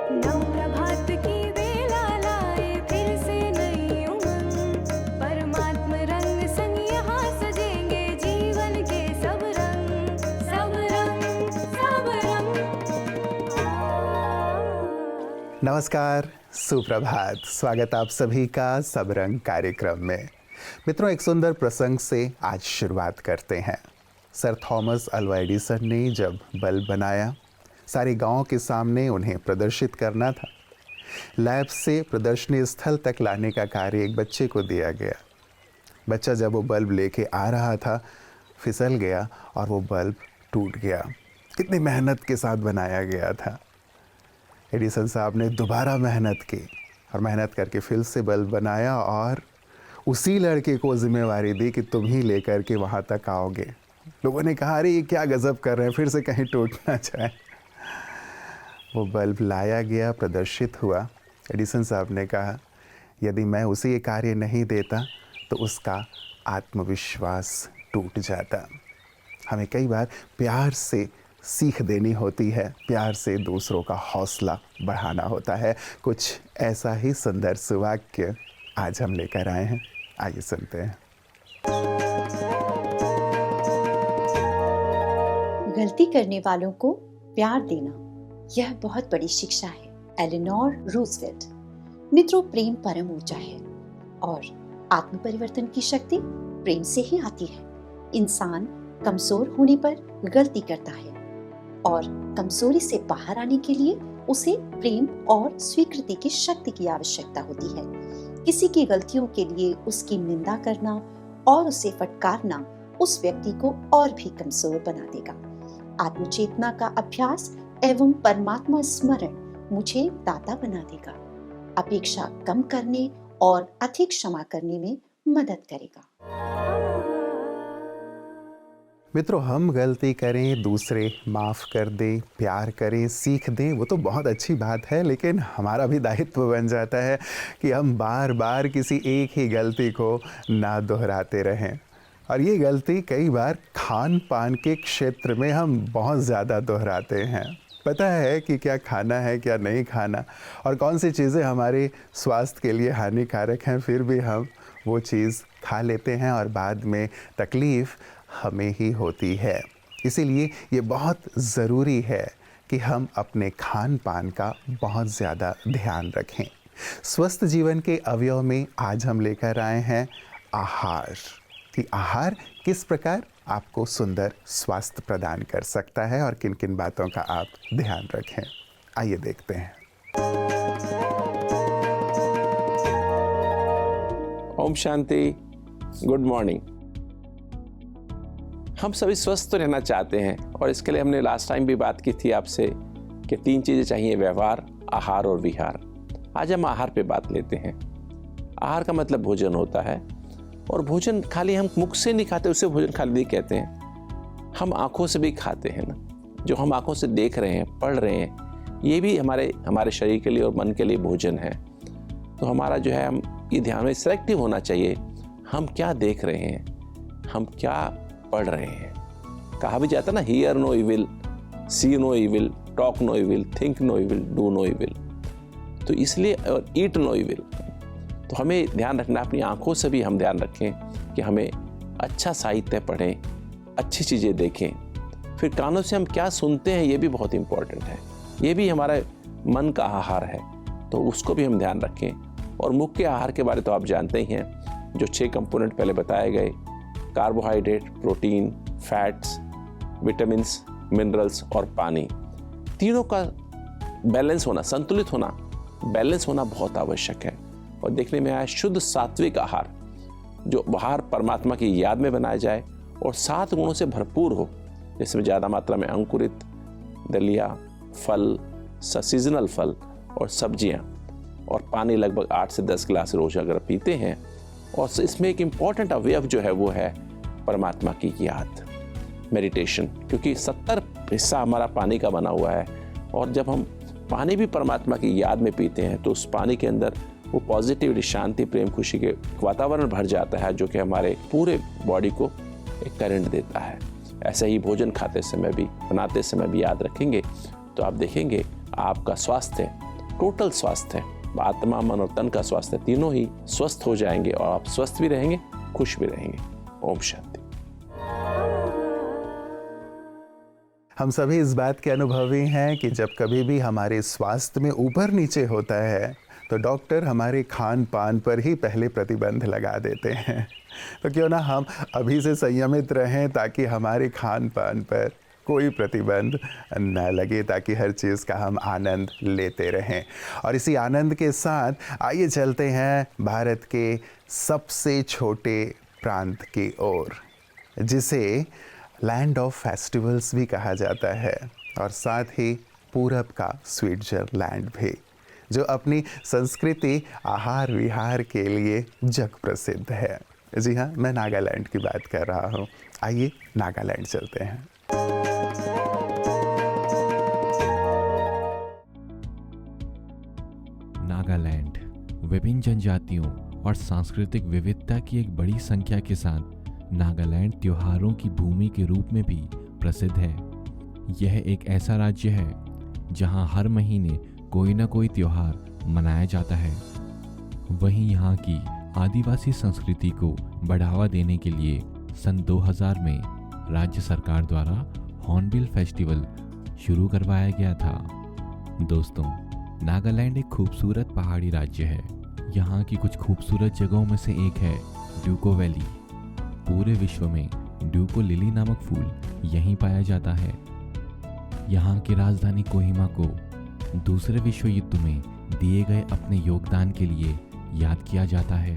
नव प्रभात की बेला लाए फिर से नई उमंग, परमात्म रंग संग यहाँ सजेंगे जीवन के सब रंग, सब रंग, सब रंग। नमस्कार, सुप्रभात। स्वागत आप सभी का सबरंग कार्यक्रम में। मित्रों, एक सुंदर प्रसंग से आज शुरुआत करते हैं। सर थॉमस अल्वा एडिसन ने जब बल्ब बनाया, सारे गांव के सामने उन्हें प्रदर्शित करना था। लैब से प्रदर्शनी स्थल तक लाने का कार्य एक बच्चे को दिया गया। बच्चा जब वो बल्ब लेके आ रहा था, फिसल गया और वो बल्ब टूट गया। कितनी मेहनत के साथ बनाया गया था। एडिसन साहब ने दोबारा मेहनत की और मेहनत करके फिर से बल्ब बनाया और उसी लड़के को जिम्मेवारी दी कि तुम ही लेकर के वहाँ तक आओगे। लोगों ने कहा, अरे ये क्या गजब कर रहे हैं, फिर से कहीं टूट ना जाए। वो बल्ब लाया गया, प्रदर्शित हुआ। एडिसन साहब ने कहा, यदि मैं उसे ये कार्य नहीं देता तो उसका आत्मविश्वास टूट जाता। हमें कई बार प्यार से सीख देनी होती है, प्यार से दूसरों का हौसला बढ़ाना होता है। कुछ ऐसा ही सुंदर सुवाक्य आज हम लेकर आए हैं। आइए सुनते हैं। गलती करने वालों को प्यार देना, यह बहुत बड़ी शिक्षा है। Eleanor Roosevelt. मित्रों, प्रेम परम ऊर्जा है और आत्म परिवर्तन की शक्ति प्रेम से ही आती है। इंसान कमजोर होने पर गलती करता है और कमजोरी से बाहर आने के लिए उसे प्रेम और स्वीकृति की शक्ति की आवश्यकता होती है। किसी की गलतियों के लिए उसकी निंदा करना और उसे फटकारना उस व्यक्ति को और भी कमजोर बना देगा। आत्मचेतना का अभ्यास एवं परमात्मा स्मरण मुझे दाता बना देगा, अपेक्षा कम करने और अधिक क्षमा करने में मदद करेगा। मित्रों, हम गलती करें, दूसरे माफ़ कर दें, प्यार करें, सीख दें, वो तो बहुत अच्छी बात है। लेकिन हमारा भी दायित्व बन जाता है कि हम बार बार किसी एक ही गलती को ना दोहराते रहें। और ये गलती कई बार खान पान के क्षेत्र में हम बहुत ज़्यादा दोहराते हैं। पता है कि क्या खाना है, क्या नहीं खाना, और कौन सी चीज़ें हमारे स्वास्थ्य के लिए हानिकारक हैं, फिर भी हम वो चीज़ खा लेते हैं और बाद में तकलीफ़ हमें ही होती है। इसीलिए ये बहुत ज़रूरी है कि हम अपने खान पान का बहुत ज़्यादा ध्यान रखें। स्वस्थ जीवन के अवयव में आज हम लेकर आए हैं आहार, कि आहार किस प्रकार आपको सुंदर स्वास्थ्य प्रदान कर सकता है और किन किन बातों का आप ध्यान रखें। आइए देखते हैं। Om Shanti, good morning. हम सभी स्वस्थ रहना चाहते हैं और इसके लिए हमने लास्ट टाइम भी बात की थी आपसे कि 3 चीज़ें चाहिए: व्यवहार, आहार और विहार। आज हम आहार पे बात लेते हैं। आहार का मतलब भोजन होता है और भोजन खाली हम मुख से नहीं खाते, उसे भोजन खाली नहीं कहते हैं। हम आँखों से भी खाते हैं ना। जो हम आँखों से देख रहे हैं, पढ़ रहे हैं, ये भी हमारे शरीर के लिए और मन के लिए भोजन है। तो हमारा जो है, हम ये ध्यान में सेलेक्टिव होना चाहिए। हम क्या देख रहे हैं, हम क्या पढ़ रहे हैं। कहा भी जाता ना, hear no evil, see no evil, talk no evil, think no evil, do no evil. तो इसलिए, और ईट नो इविल। तो हमें ध्यान रखना, अपनी आंखों से भी हम ध्यान रखें कि हमें अच्छा साहित्य पढ़ें, अच्छी चीज़ें देखें। फिर कानों से हम क्या सुनते हैं, ये भी बहुत इम्पोर्टेंट है। ये भी हमारा मन का आहार है, तो उसको भी हम ध्यान रखें। और मुख्य के आहार के बारे तो आप जानते ही हैं, जो 6 कंपोनेंट पहले बताए गए: carbohydrate, protein, fats, vitamins, minerals और पानी। तीनों का बैलेंस होना, संतुलित होना, बैलेंस होना बहुत आवश्यक है। और देखने में आया शुद्ध सात्विक आहार, जो आहार परमात्मा की याद में बनाया जाए और 7 गुणों से भरपूर हो, जिसमें ज़्यादा मात्रा में अंकुरित दलिया, फल, सीजनल फल और सब्जियां, और पानी लगभग 8 से 10 गिलास रोज अगर पीते हैं। और इसमें एक इम्पॉर्टेंट अवयव जो है वो है परमात्मा की याद, मेडिटेशन, क्योंकि 70 हिस्सा हमारा पानी का बना हुआ है। और जब हम पानी भी परमात्मा की याद में पीते हैं तो उस पानी के अंदर वो पॉजिटिविटी, शांति, प्रेम, खुशी के वातावरण भर जाता है, जो कि हमारे पूरे बॉडी को एक करंट देता है। ऐसे ही भोजन खाते समय भी, बनाते समय भी याद रखेंगे तो आप देखेंगे आपका स्वास्थ्य टोटल स्वास्थ्य है, आत्मा मन और तन का स्वास्थ्य, तीनों ही स्वस्थ हो जाएंगे और आप स्वस्थ भी रहेंगे, खुश भी रहेंगे। ओम शांति। हम सभी इस बात के अनुभवी हैं कि जब कभी भी हमारे स्वास्थ्य में ऊपर नीचे होता है तो डॉक्टर हमारे खान पान पर ही पहले प्रतिबंध लगा देते हैं। तो क्यों ना हम अभी से संयमित रहें ताकि हमारे खान पान पर कोई प्रतिबंध न लगे, ताकि हर चीज़ का हम आनंद लेते रहें। और इसी आनंद के साथ आइए चलते हैं भारत के सबसे छोटे प्रांत की ओर, जिसे लैंड ऑफ फेस्टिवल्स भी कहा जाता है, और साथ ही पूरब का स्विट्जरलैंड भी, जो अपनी संस्कृति आहार विहार के लिए जग प्रसिद्ध है। जी हाँ, मैं नागालैंड की बात कर रहा हूँ। आइए नागालैंड चलते हैं। नागालैंड विभिन्न जनजातियों और सांस्कृतिक विविधता की एक बड़ी संख्या के साथ नागालैंड त्योहारों की भूमि के रूप में भी प्रसिद्ध है। यह एक ऐसा राज्य है जहां हर महीने कोई न कोई त्योहार मनाया जाता है। वहीं यहाँ की आदिवासी संस्कृति को बढ़ावा देने के लिए सन 2000 में राज्य सरकार द्वारा हॉर्नबिल फेस्टिवल शुरू करवाया गया था। दोस्तों, नागालैंड एक खूबसूरत पहाड़ी राज्य है। यहाँ की कुछ खूबसूरत जगहों में से एक है ड्यूको वैली। पूरे विश्व में ड्यूको लिली नामक फूल यहीं पाया जाता है। यहाँ की राजधानी कोहिमा को दूसरे विश्व युद्ध में दिए गए अपने योगदान के लिए याद किया जाता है।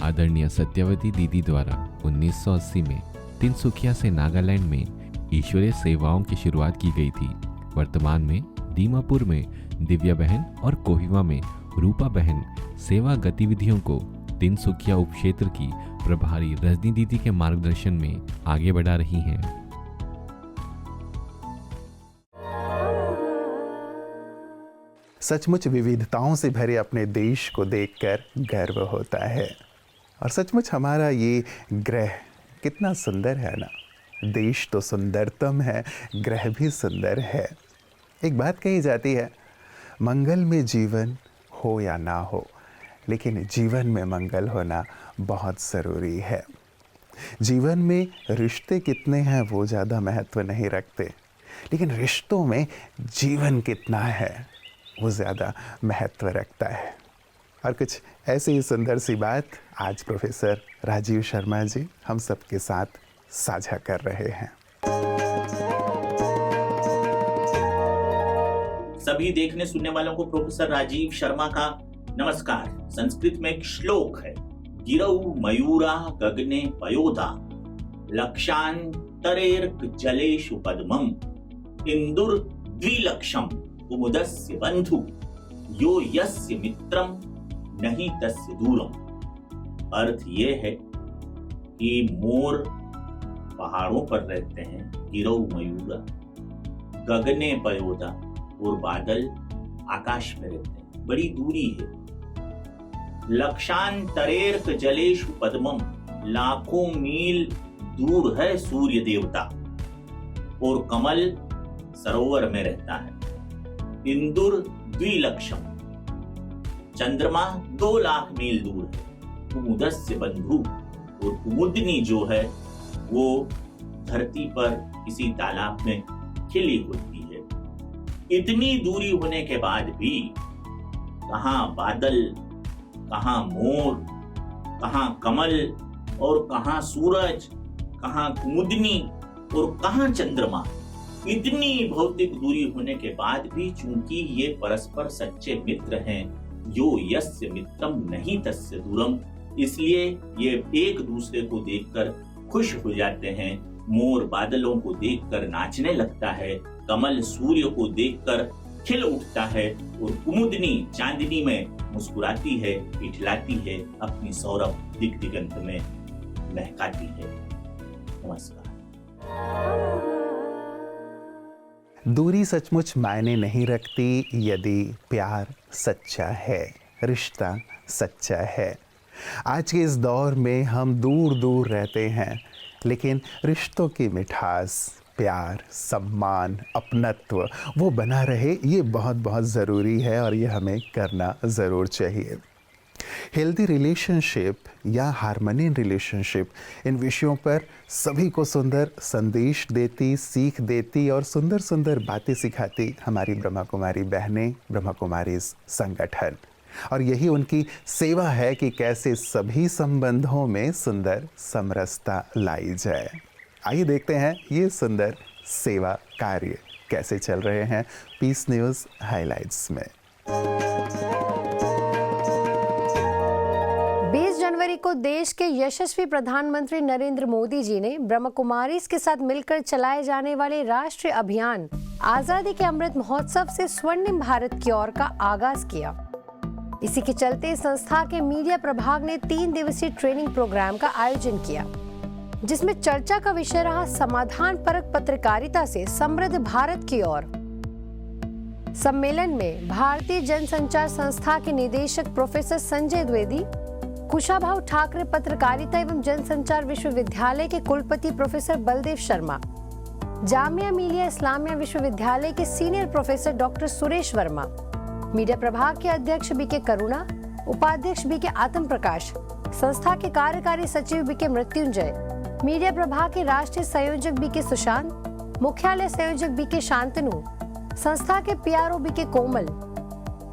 आदरणीय सत्यवती दीदी द्वारा 1980 में तिनसुकिया से नागालैंड में ईश्वरीय सेवाओं की शुरुआत की गई थी। वर्तमान में दीमापुर में दिव्या बहन और कोहिमा में रूपा बहन सेवा गतिविधियों को तिनसुकिया उपक्षेत्र की प्रभारी रजनी दीदी के मार्गदर्शन में आगे बढ़ा रही हैं। सचमुच विविधताओं से भरे अपने देश को देखकर गर्व होता है। और सचमुच हमारा ये ग्रह कितना सुंदर है ना। देश तो सुंदरतम है, ग्रह भी सुंदर है। एक बात कही जाती है, मंगल में जीवन हो या ना हो, लेकिन जीवन में मंगल होना बहुत ज़रूरी है। जीवन में रिश्ते कितने हैं वो ज़्यादा महत्व नहीं रखते, लेकिन रिश्तों में जीवन कितना है वो ज़्यादा महत्व रखता है। और कुछ ऐसी ही सुंदर सी बात आज प्रोफेसर राजीव शर्मा जी हम सबके साथ साझा कर रहे हैं। सभी देखने सुनने वालों को प्रोफेसर राजीव शर्मा का नमस्कार। संस्कृत में एक श्लोक है, गिरौ मयूरा गगने पयोधा लक्षांतरेर्क जलेषु पद्मम इंदुर द्विलक्षम कुमुदस्य बंधु यो यस्य मित्रम नहीं तस्य दूरम। अर्थ ये है कि मोर पहाड़ों पर रहते हैं, गिरौ मयूरा, गगने पयोधा, और बादल आकाश में रहते हैं, बड़ी दूरी है। लक्षांतरेर्क जलेषु पद्मम, लाखों मील दूर है सूर्य देवता, और कमल सरोवर में रहता है। इंदुर द्विलक्षम, चंद्रमा 2 लाख मील दूर है। कुमुदस्य बंधु, और कुमुदनी जो है वो धरती पर किसी तालाब में खिली होती है। इतनी दूरी होने के बाद भी कहाँ बादल, कहाँ मोर, कहाँ कमल, और कहाँ सूरज, कहाँ कुमुदनी, और कहाँ चंद्रमा। इतनी भौतिक दूरी होने के बाद भी चूंकि ये परस्पर सच्चे मित्र हैं, यो यस्य मित्रम नहीं तस्य दूरम, इसलिए ये एक दूसरे को देखकर खुश हो जाते हैं। मोर बादलों को देखकर नाचने लगता है, कमल सूर्य को देखकर खिल उठता है, और कुमुदनी चांदनी में मुस्कुराती है, इठलाती है, अपनी सौरभ दिग दिगंत में महकाती है। नमस्कार। दूरी सचमुच मायने नहीं रखती यदि प्यार सच्चा है, रिश्ता सच्चा है। आज के इस दौर में हम दूर दूर रहते हैं, लेकिन रिश्तों की मिठास, प्यार, सम्मान, अपनत्व वो बना रहे, ये बहुत बहुत ज़रूरी है और ये हमें करना ज़रूर चाहिए। हेल्दी रिलेशनशिप या हार्मनी इन रिलेशनशिप, इन विषयों पर सभी को सुंदर संदेश देती, सीख देती और सुंदर सुंदर बातें सिखाती हमारी ब्रह्मा कुमारी बहनें, ब्रह्मा कुमारी संगठन। और यही उनकी सेवा है कि कैसे सभी संबंधों में सुंदर समरसता लाई जाए। आइए देखते हैं ये सुंदर सेवा कार्य कैसे चल रहे हैं पीस न्यूज़ हाइलाइट्स में। 20 जनवरी को देश के यशस्वी प्रधानमंत्री नरेंद्र मोदी जी ने ब्रह्मा कुमारीज के साथ मिलकर चलाए जाने वाले राष्ट्रीय अभियान आजादी के अमृत महोत्सव से स्वर्णिम भारत की ओर का आगाज किया। इसी के चलते संस्था के मीडिया प्रभाग ने 3 दिवसीय ट्रेनिंग प्रोग्राम का आयोजन किया, जिसमें चर्चा का विषय रहा समाधान परक पत्रकारिता से समृद्ध भारत की ओर। सम्मेलन में भारतीय जनसंचार संस्था के निदेशक प्रोफेसर संजय द्विवेदी, कुशाभाऊ ठाकरे पत्रकारिता एवं जनसंचार विश्वविद्यालय के कुलपति प्रोफेसर बलदेव शर्मा, जामिया मिलिया इस्लामिया विश्वविद्यालय के senior professor doctor Suresh Verma, media प्रभाग के अध्यक्ष बीके करुणा, उपाध्यक्ष बीके आत्म प्रकाश, संस्था के कार्यकारी सचिव बीके मृत्युंजय, मीडिया प्रभाग के राष्ट्रीय संयोजक बीके सुशांत, मुख्यालय संयोजक बीके शांतनु, संस्था के पीआरओ बीके कोमल,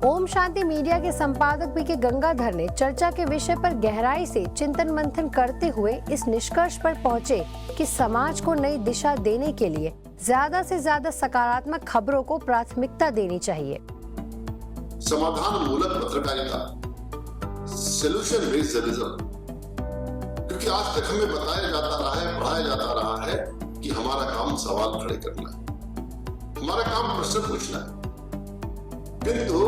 ओम शांति मीडिया के संपादक बीके गंगाधर ने चर्चा के विषय पर गहराई से चिंतन मंथन करते हुए इस निष्कर्ष पर पहुंचे कि समाज को नई दिशा देने के लिए ज्यादा से ज्यादा सकारात्मक खबरों को प्राथमिकता देनी चाहिए। समाधान मूलक पत्रकारिता, सोल्यूशन बेस्ड जर्नलिज्म, क्योंकि आज तक हमें बताया जाता रहा है, पढ़ाया जाता रहा है कि हमारा काम सवाल खड़े करना है, हमारा काम प्रश्न पूछना है। किंतु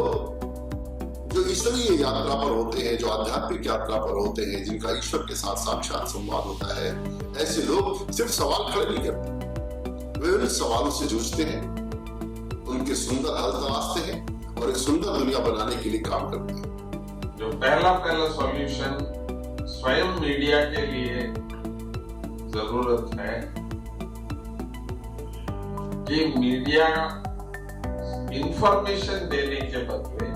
जो ईश्वरीय यात्रा पर होते हैं, जो आध्यात्मिक यात्रा पर होते हैं, जिनका ईश्वर के साथ साक्षात संवाद होता है, ऐसे लोग सिर्फ सवाल खड़े नहीं करते, वे उन सवालों से जूझते हैं, उनके सुंदर हल तलाशते हैं और एक सुंदर दुनिया बनाने के लिए काम करते हैं। जो पहला सॉल्यूशन स्वयं मीडिया के लिए जरूरत है कि मीडिया इंफॉर्मेशन देने के बदले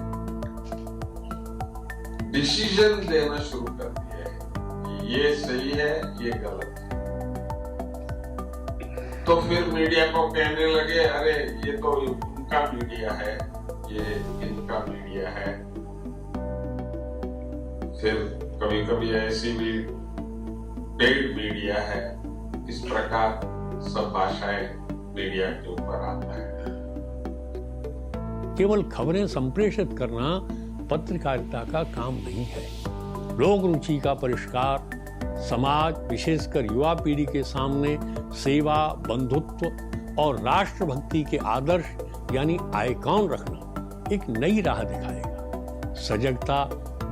डिसीजन देना शुरू कर दिया है कि ये सही है, ये गलत है। तो फिर मीडिया को कहने लगे, अरे ये तो उनका मीडिया है, ये इनका मीडिया है। फिर कभी कभी ऐसी भी पेड मीडिया है। इस प्रकार सब भाषाएं मीडिया के ऊपर आता है। केवल खबरें संप्रेषित करना पत्रकारिता का काम नहीं है। लोक रुचि का परिष्कार, समाज विशेषकर युवा पीढ़ी के सामने सेवा, बंधुत्व और राष्ट्रभक्ति के आदर्श यानी आइकॉन रखना एक नई राह दिखाएगा। सजगता,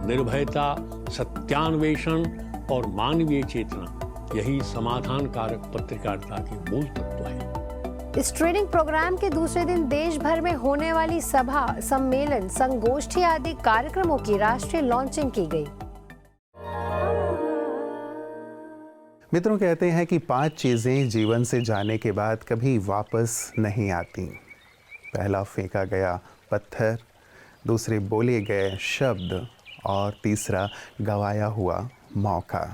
निर्भयता, सत्यान्वेषण और मानवीय चेतना, यही समाधान कारक पत्रकारिता के मूल तत्व है। इस ट्रेनिंग प्रोग्राम के दूसरे दिन देश भर में होने वाली सभा, सम्मेलन, संगोष्ठी आदि कार्यक्रमों की राष्ट्रीय लॉन्चिंग की गई। मित्रों, कहते हैं कि 5 चीजें जीवन से जाने के बाद कभी वापस नहीं आती। पहला फेंका गया पत्थर, दूसरे बोले गए शब्द और तीसरा गवाया हुआ मौका।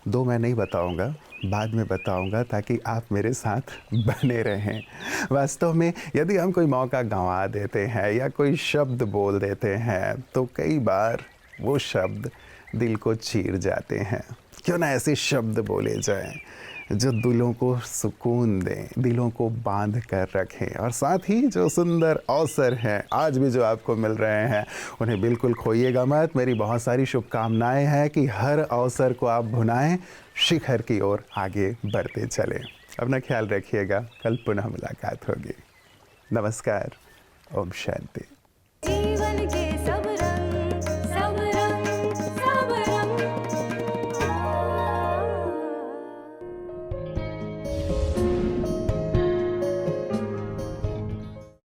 2 मैं नहीं बताऊंगा, बाद में बताऊंगा ताकि आप मेरे साथ बने रहें। वास्तव में यदि हम कोई मौका गंवा देते हैं या कोई शब्द बोल देते हैं तो कई बार वो शब्द दिल को चीर जाते हैं। क्यों ना ऐसे शब्द बोले जाएं जो दिलों को सुकून दें, दिलों को बांध कर रखें, और साथ ही जो सुंदर अवसर हैं आज भी जो आपको मिल रहे हैं उन्हें बिल्कुल खोइएगा मत। मेरी बहुत सारी शुभकामनाएं हैं कि हर अवसर को आप भुनाएं, शिखर की ओर आगे बढ़ते चलें। अपना ख्याल रखिएगा, कल पुनः मुलाकात होगी। नमस्कार, ओम शांति।